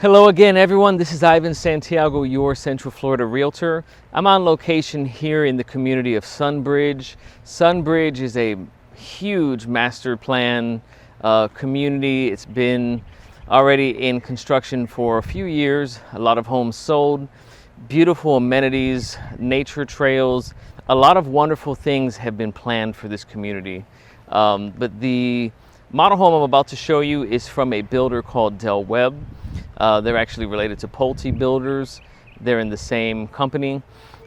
Hello again, everyone. This is Ivan Santiago, your Central Florida Realtor. I'm on location here in the community of Sunbridge. Sunbridge is a huge master plan community. It's been already in construction for a few years. A lot of homes sold, beautiful amenities, nature trails. A lot of wonderful things have been planned for this community. But the model home I'm about to show you is from a builder called Webb. They're actually related to Pulte Builders. They're in the same company.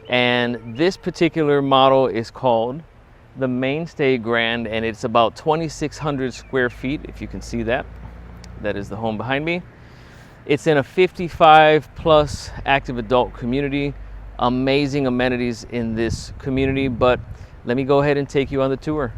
And this particular model is called the Mainstay Grand, and it's about 2,600 square feet, if you can see that. That is the home behind me. It's in a 55 plus active adult community. Amazing amenities in this community, but let me go ahead and take you on the tour.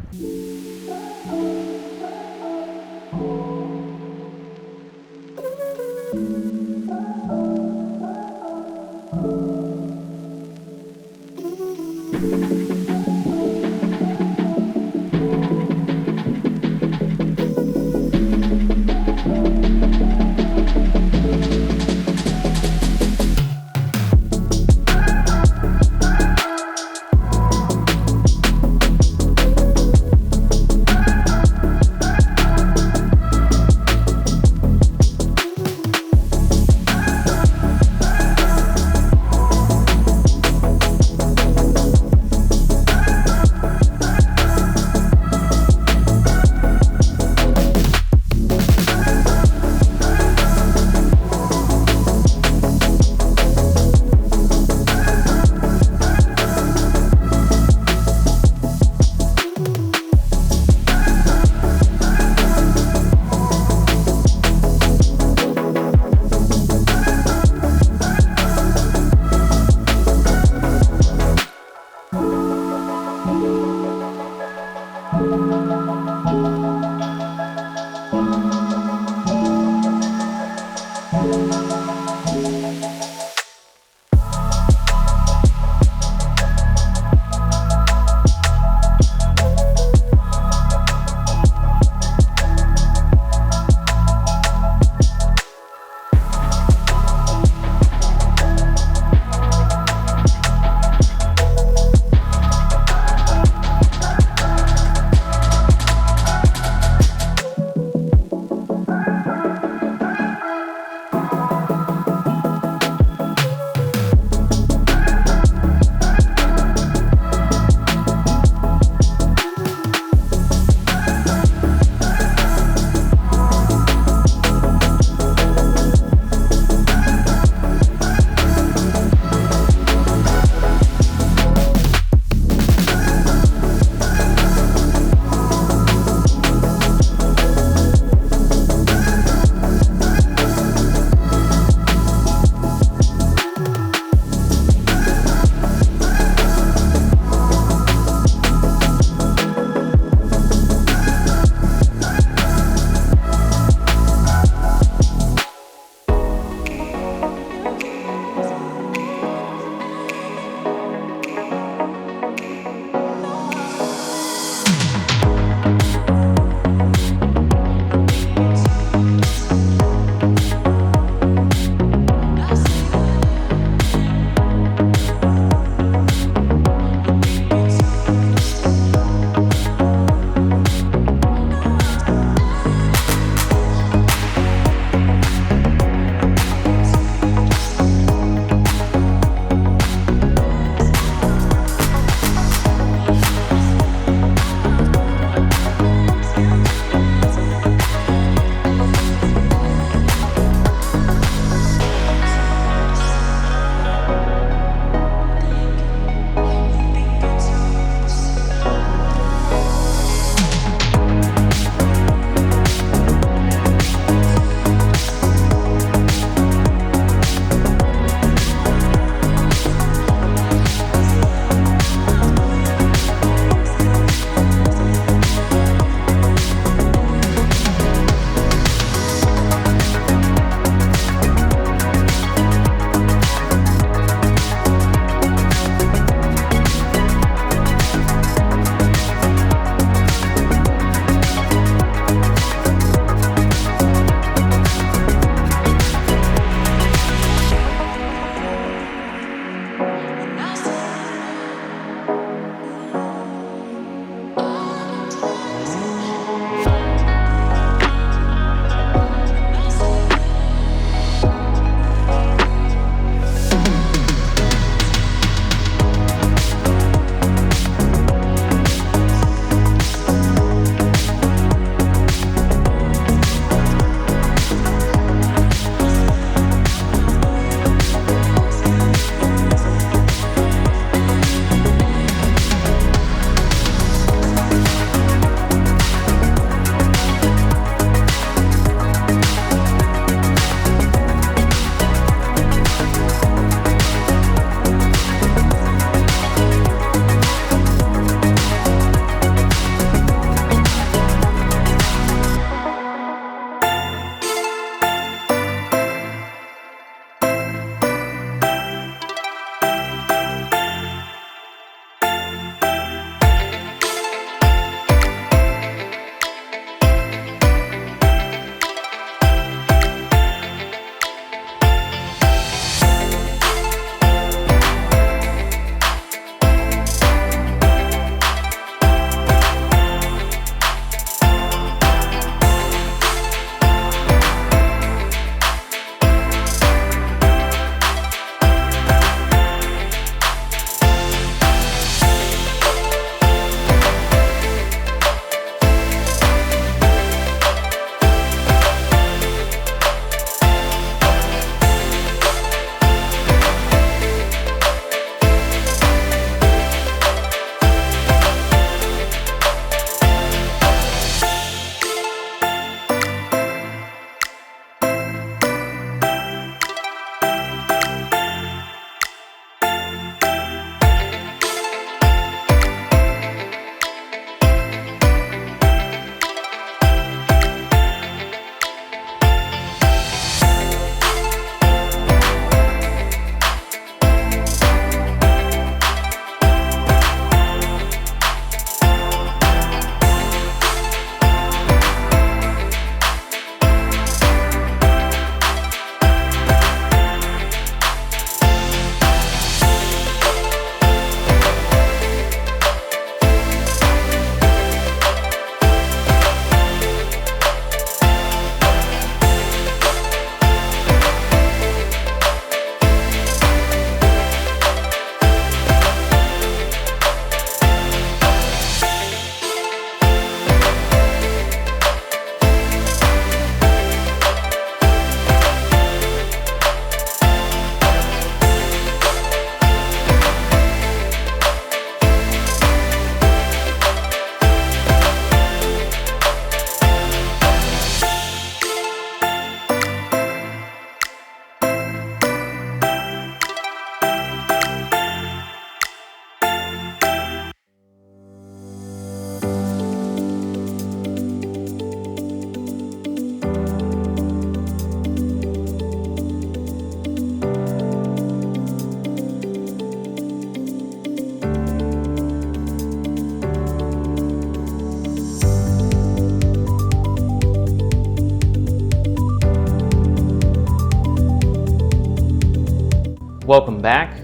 Welcome back.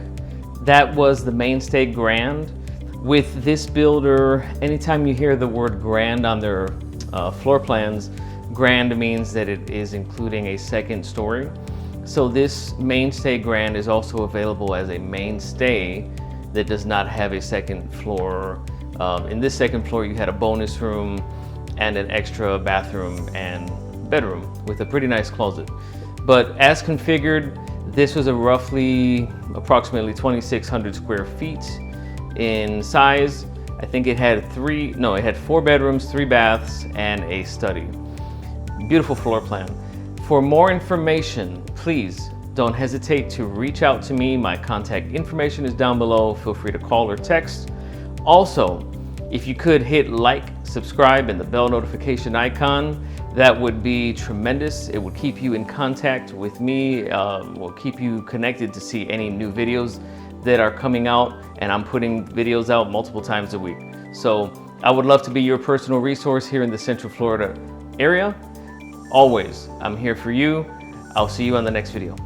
That was the Mainstay Grand. With this builder, anytime you hear the word grand on their floor plans, grand means that it is including a second story. So this Mainstay Grand is also available as a Mainstay that does not have a second floor. In this second floor, you had a bonus room and an extra bathroom and bedroom with a pretty nice closet. But as configured, this was approximately 2,600 square feet in size. I think it had 4 bedrooms, 3 baths, and a study. Beautiful floor plan. For more information, please don't hesitate to reach out to me. My contact information is down below. Feel free to call or text. Also, if you could hit like, subscribe, and the bell notification icon, that would be tremendous. It will keep you in contact with me, will keep you connected to see any new videos that are coming out, and I'm putting videos out multiple times a week. So I would love to be your personal resource here in the Central Florida area. Always, I'm here for you. I'll see you on the next video.